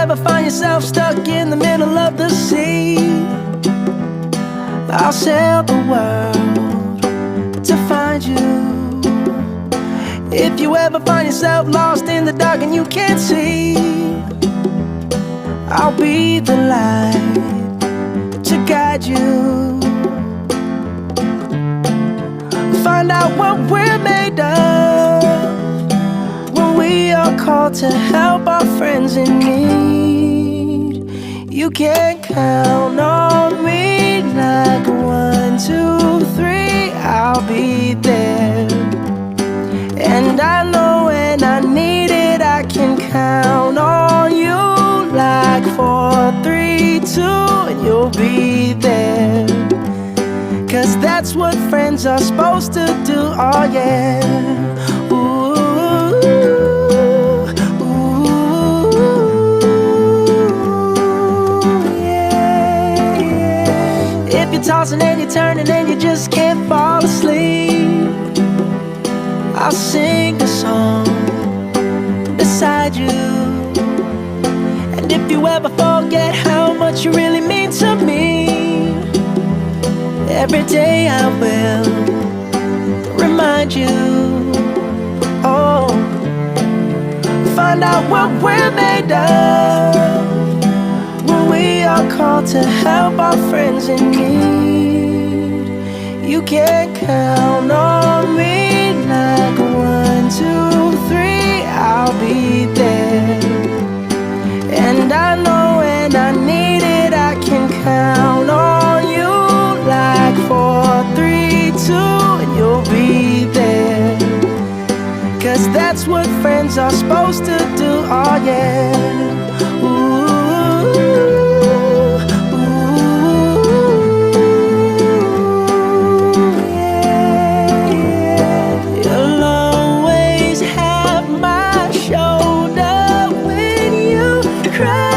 ever find yourself stuck in the middle of the sea, I'll sail the world to find you. If you ever find yourself lost in the dark and you can't see, I'll be the light to guide you. Find out what we're made of when we are called to help our friends in need. You can count on me like 1, 2, 3, I'll be there. And I know when I need it, I can count on you like 4, 3, 2, and you'll be there. 'Cause that's what friends are supposed to do, oh yeah. Ooh, ooh, yeah, yeah. If you're tossing and you're turning and you just can't fall asleep, I'll sing a song beside you. And if you ever forget how much you really mean to me, every day I will remind you. Oh, find out what we're made of when we are called to help our friends in need. You can count on me like 1, 2, 3, I'll be there. And I know when I need it, I can count on you like 4, 3, 2, and you'll be there. 'Cause that's what friends are supposed to do, oh yeah. Ooh, ooh, yeah, yeah. You'll always have my shoulder when you cry.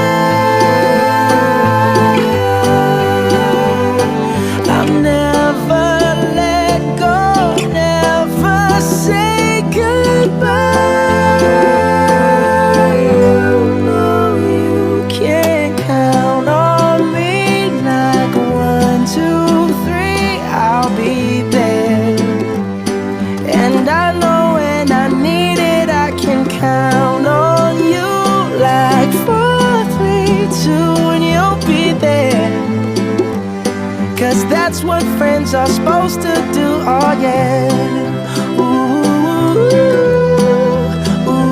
That's what friends are supposed to do, oh yeah. Ooh, ooh.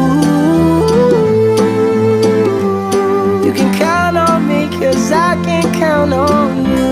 You can count on me 'cause I can count on you.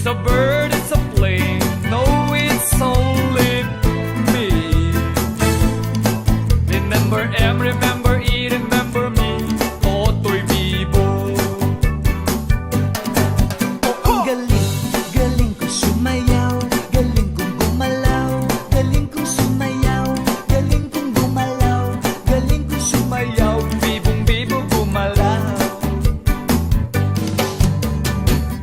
It's a bird, it's a plane. No, it's only me. Remember M, remember E, remember me. Toto'y Bibo. Ang galing, galing kong sumayaw, galing kong gumalaw, galing kong sumayaw, galing kong gumalaw, galing kong sumayaw. Bibong bibo gumalaw.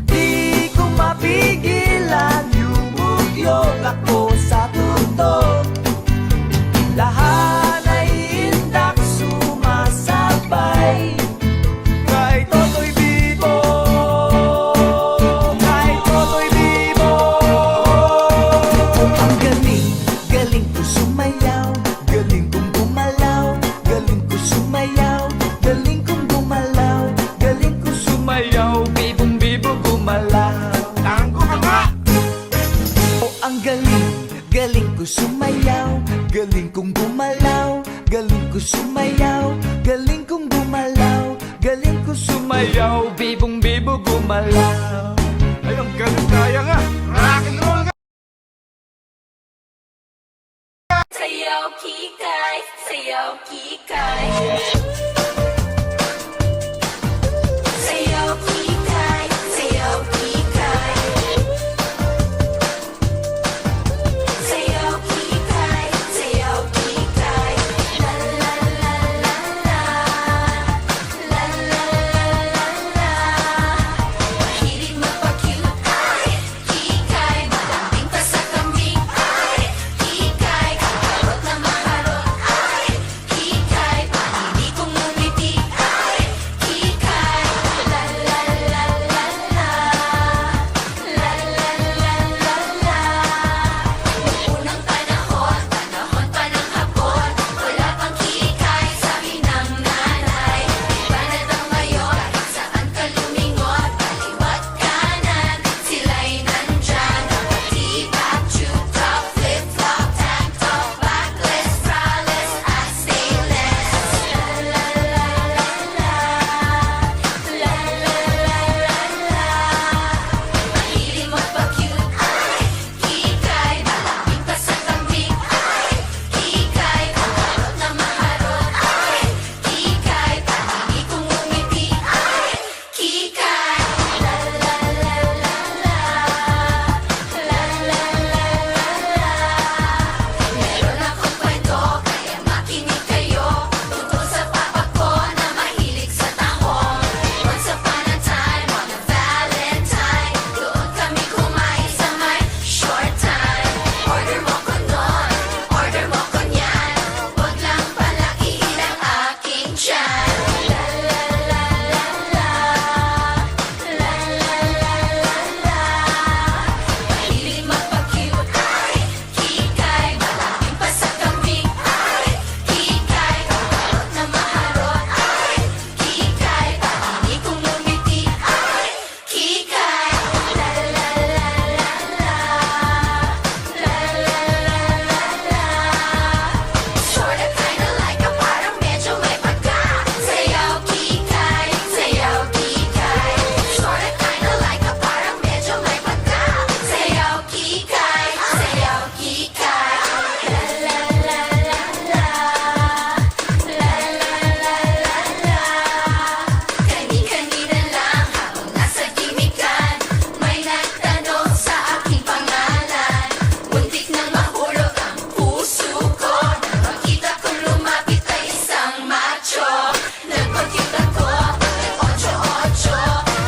Di ko mapigilan, yumugyot ako sa tutok. Lahat ay indak sumasabay. Kay Toto'y Bibo, kay Toto'y Bibo. Ang galing, galing ko sumayaw, galing kong gumalaw, galing ko sumayaw, galing kong gumalaw, galing ko Sumayaw, bibong bibo gumalaw. Tanggo ka nga! ang galing, galing ko sumayaw, galing kong gumalaw, galing ko sumayaw, galing kong gumalaw, galing ko Sumayaw, bibong bibo gumalaw. Ay, ang galing kaya nga! Rock and roll nga! Sayaw kikay, sayaw kikay. Sayaw kikay, sayaw kikay. Sayaw kikay, sayaw kikay. La la la la la. La la la la la. Mahilig magpa-cute, ay, kikay. Malambing pa sa kambing, ay, kikay. Kakarot na maharot, ay, kikay. Panini kong ngumiti, ay, kikay. La la la la la. La la la la la. Noong unang panahon, panahon pa ng hapon, wala pang kikay, sabi ng nanay. Iba na daw ngayon, kahit saan ka lumingon, kaliwat kanan, sila'y nandyan. Nakatibak, tube top, flip-flop, tank top, backless, braless, at stainless. La la la la la. La la la la la. Mahilig magpa-cute, ay, kikay. Malambing pa sa kambing, ay, kikay. Kakarot na maharot, ay, kikay. Panini kong ngumiti, ay, kikay. La la la la la. La la la la la. Meron akong kwento, kaya makinig kayo. Tungkol sa papa ko na mahilig sa tahong. Once upon a time, on a Valentine, doon kami kumain sa may short time. Order mo ko nun, order mo ko niyan. Huwag lang palakihin ang aking tiyan. La la la la la. La la la la la. Mahilig magpa-cute, ay, kikay. Malambing pa sa kambing, ay, kikay. Kakarot na maharot, ay, kikay. Panini kong ngumiti, ay, kikay. La la la la la. La la la la la. Sorta kinda like a parang medyo may pagka. Sayaw kikay, sayaw kikay. Sorta kinda like a parang medyo may pagka. Sayaw kikay, sayaw kikay. La la la la la. La la la la la. Kani-kanina lang habang nasa gimikan, may nagtanong sa aking pangalan. Muntik nang mahulog ang puso ko nang makita kong lumapit ay isang macho. Nagpag-cute ako, nag-ocho-ocho,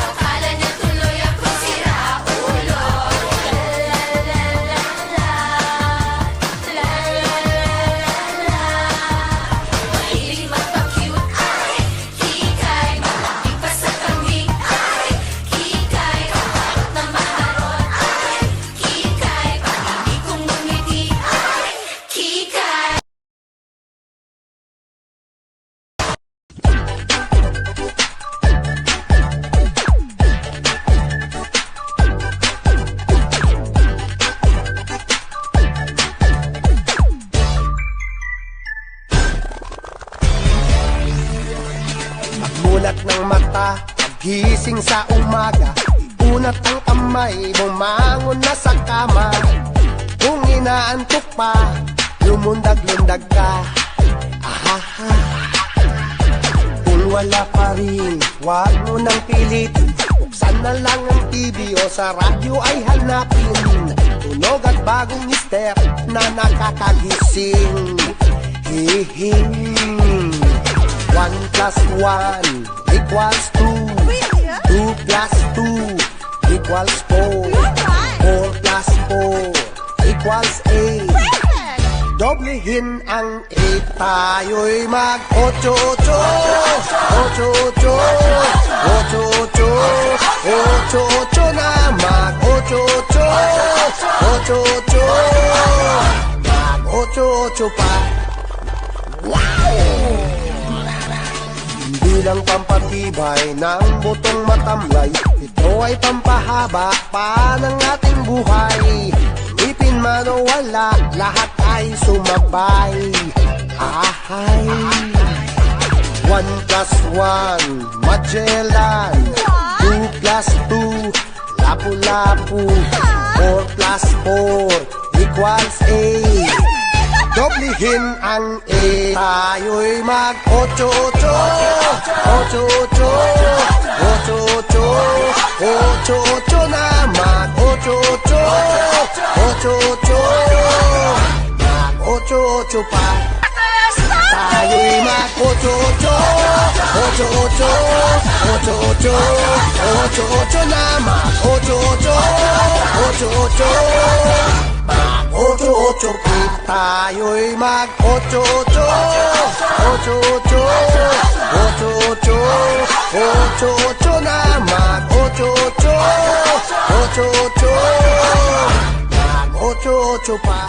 akala niya tuloy ako sira ulo. La la la la la. La la la la la. Mahilig magpa-cute, ay, kikay. Malambing pa sa kambing, ay, kikay. Kakarot na maharot, ay, kikay. Panini kong ngumiti, ay, kikay. Pagmulat ng mata, paggising sa umaga, unat ang may bumangon na sa kama. Kung inaantok pa, lumundag-lundag ka. Ahaha. Kung wala pa rin, huwag mo nang pilit. Buksan na lang ang TV o sa radyo ay hanapin. Tunog at bagong step na nakakagising. Hihing 1 plus 1 equals 2. 2 plus 2 equals 4. 4 plus 4 equals 8. Doblehin ang 8, tayo'y mag-8-8. 8-8, 8-8, 8-8 na mag-8-8. 8-8, mag-8-8 pa. Hindi lang pampatibay ng butong matamlay, ito ay pampahaba pa ng ating buhay. Ipin man o wala, lahat ay sumabay. Ahay. 1 plus 1, Magellan. 2 plus 2, Lapu-Lapu. 4 plus 4 equals 8. Doblihin ang 8, tayo'y mag-8-8. 8-8, 8-8, 8-8 na mag-8-8. 8-8, mag-8-8 pa. Tayo'y mag-8-8. 8-8, 8-8, 8-8 na mag-8-8. 8-8, 8-8 pa. Tayo'y mag-8-8. 8-8, 8-8, 8-8 na mag-8-8. 8-8, mag-8-8 pa.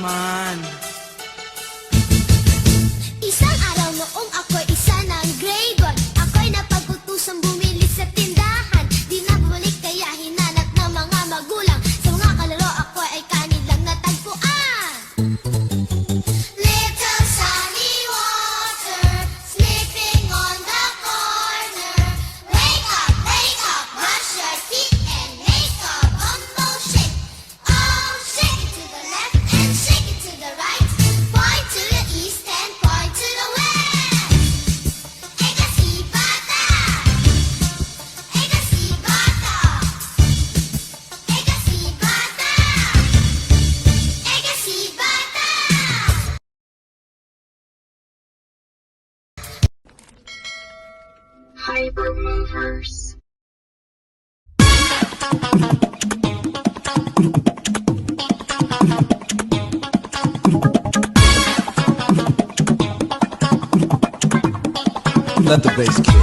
naman. Isang araw noong ako'y isa ng grade 1, ako'y napag-utusang bumili sa tindahan. Di na bumalik kaya hinanap ng mga magulang. Sa mga kalaro ako ay kanilang natagpuan. Little sunny water slipping on the corner. Wake up, brush your teeth and make a bumbo shake. Oh, shake it to the left and shake it to the right. Point to the east and point to the west. Eka si bata, eka si bata, eka si bata, eka si bata. Hyper Movers. Let the bass kick.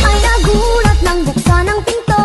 Ay nagulat nang buksan ang pinto.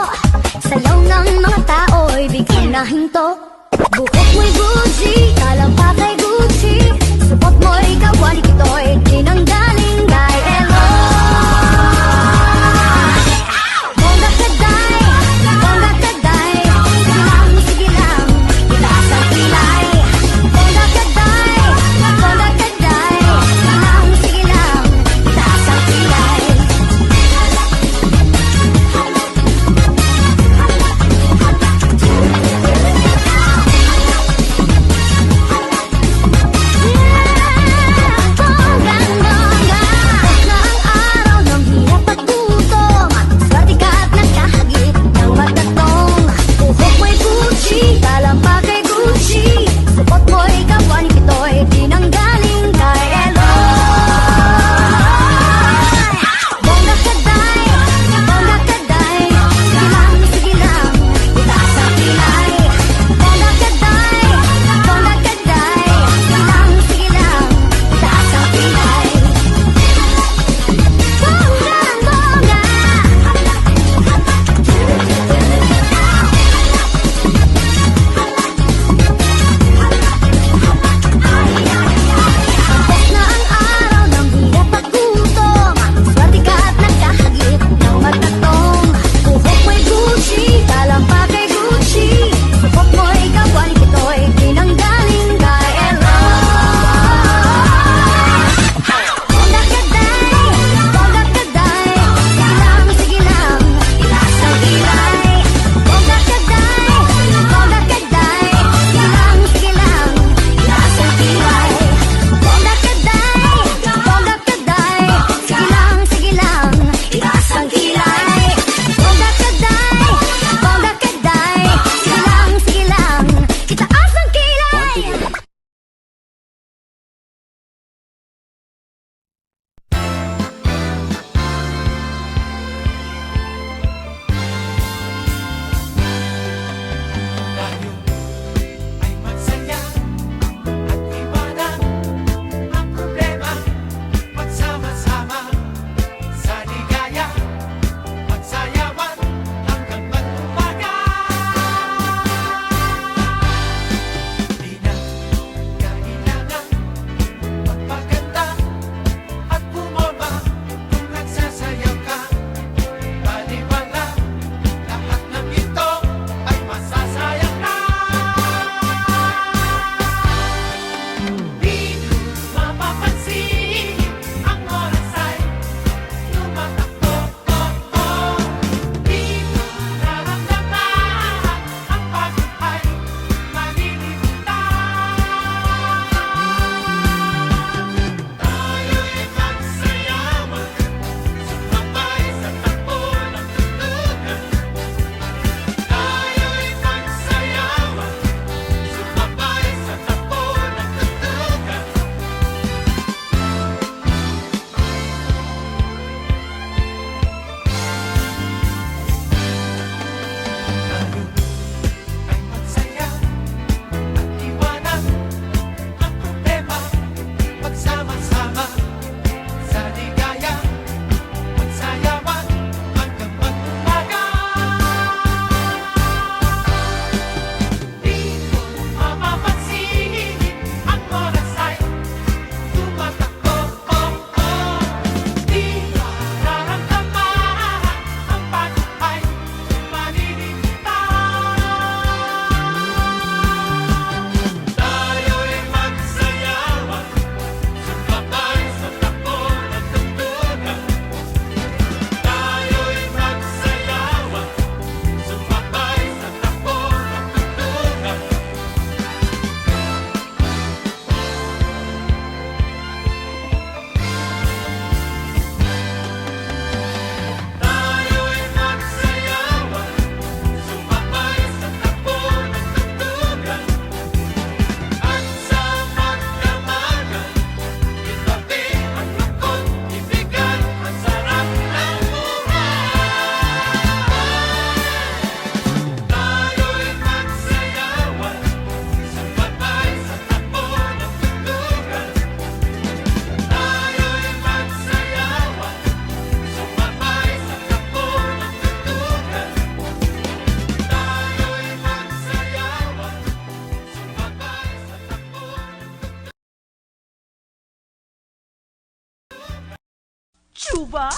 chuba,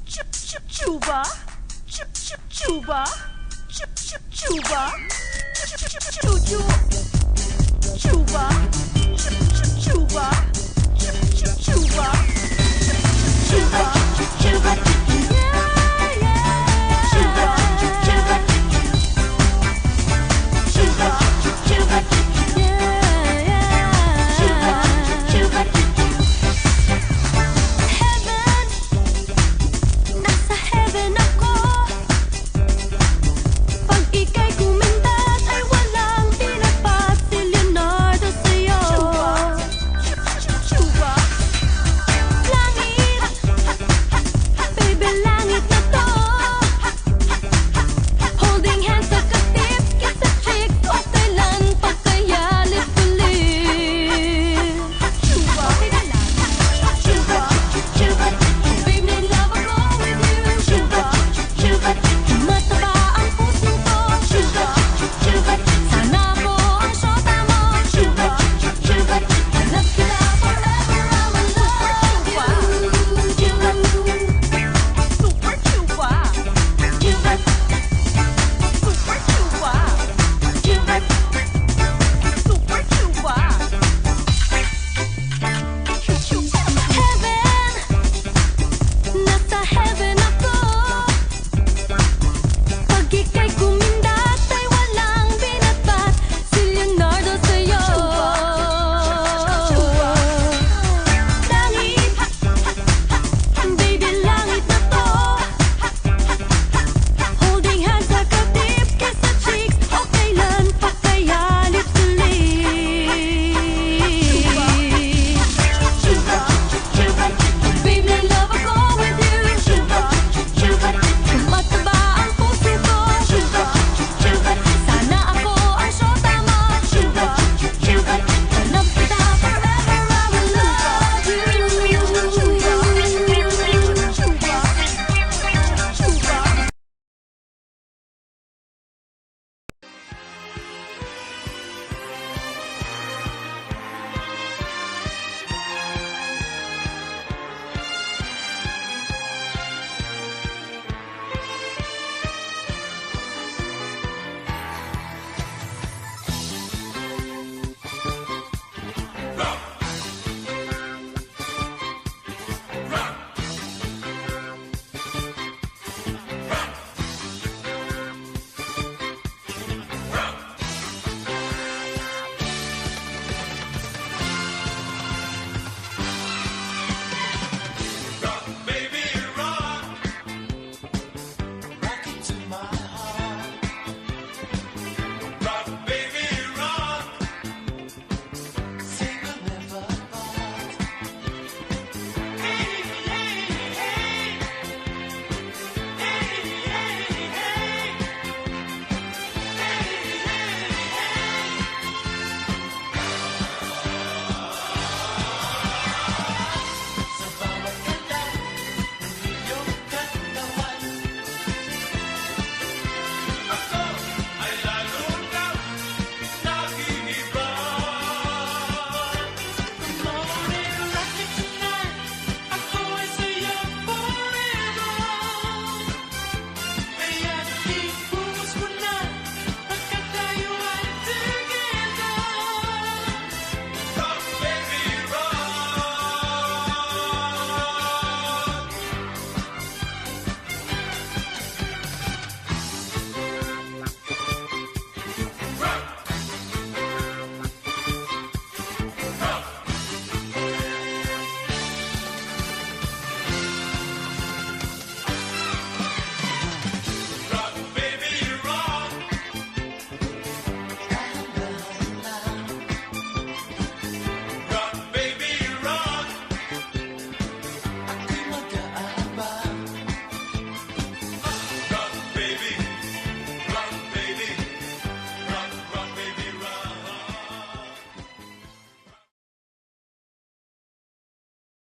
chuba, chuba, chuba, chuba, chuba, chuba, chuba, chuba, chuba.